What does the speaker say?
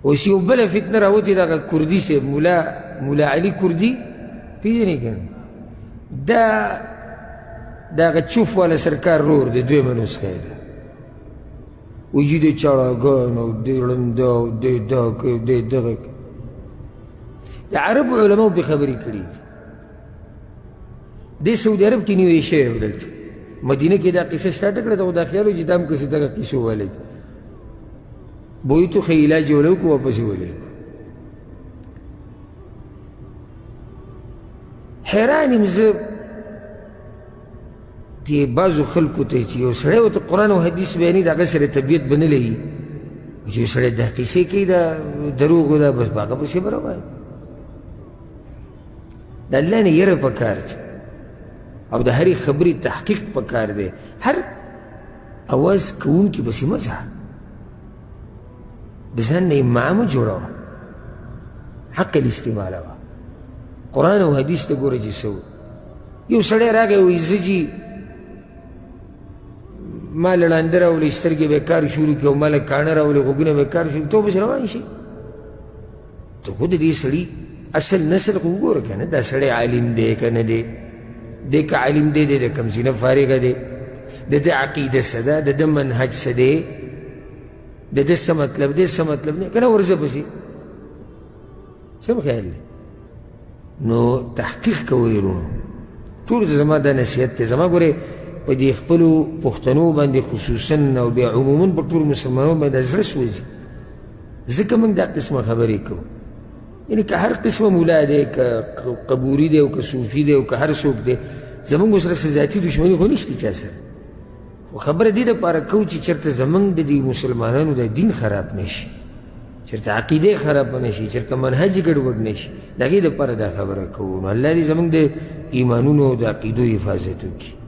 اوس یو بله فتنه راوتې دغه کردي صاحب ملا علي کردي پېژنې که نه د هغه چوف والا سرکار رور دی دویمه نسخه یې ده وایي چې دی چاړهګان او دی ړنده او دی دا کوي دی دغه د عربو علماو پې خبرې کړي دي دی سعودي عرب کې نیوی شوی و دلته مدینه کې دا قصه سټارټ کړه ته خو دا خیال و چې دا هم کسې دغه قصو والی دي بوی تو خی علاج یې ولو کو واپس یې ولی حیران یم زه دې بعضو خلکو ته چې یو سړی ورته قرآن او حدیث بیانوي د هغه سره طبیعت به نه لګي چې یو سړی دا قصې کوي دا دروغ دا بس په هغه پسې به روان د الله نه یره پکار دی او د هرې خبرې تحقیق پکار دی هر اواز کوونکي بسې مه ځه د ځان نه ادعا مه جوړوه عقل استعمالوه قرآن او حدیث ته ګوره چې څه یو سړی راغی وایي زه جي ما له ړانده راولي سترګې به کار شروع کړي او ما له کاڼه راولي غوږونه به کار شروع کړي ته اوس روان شي ته خو د دې سړي اصل نسل خو وګوره که نه دا سړی عالم دی که نه دی دی که عالم دی دی د کوم ځای نه فارغه دی د ده عقیده څه ده د ده منهج څه دی د ده څه مطلب دی څه مطلب دی که نه ورځه پسې څه خیال دی نو تحقیق کوئ ورونو ټولو ته زما دا نصیحت دی زما ګورې په دې خپلو پښتنو باندې خصوصا او بیا عموما په ټولو مسلمانانو باندې زړه سوځي ځکه موږ دا قسمه خبرې کوو یعنې که هر قسمه ملا دی که قبوري دی او که صوفي دی او که هر څوک دی زموږ ورسره څه ذاتي دشمني خو نشته چا سره خو خبره دې دپاره کوو چې چېرته زموږ د دې مسلمانانو د دین خراب نه شي چېرته عقیدې خراب نه شي چېرته منهج ګډوډ نه شي د هغې دپاره دا خبره کوو نو الله دې زموږ د ایمانونو او د عقیدو حفاظت وکړي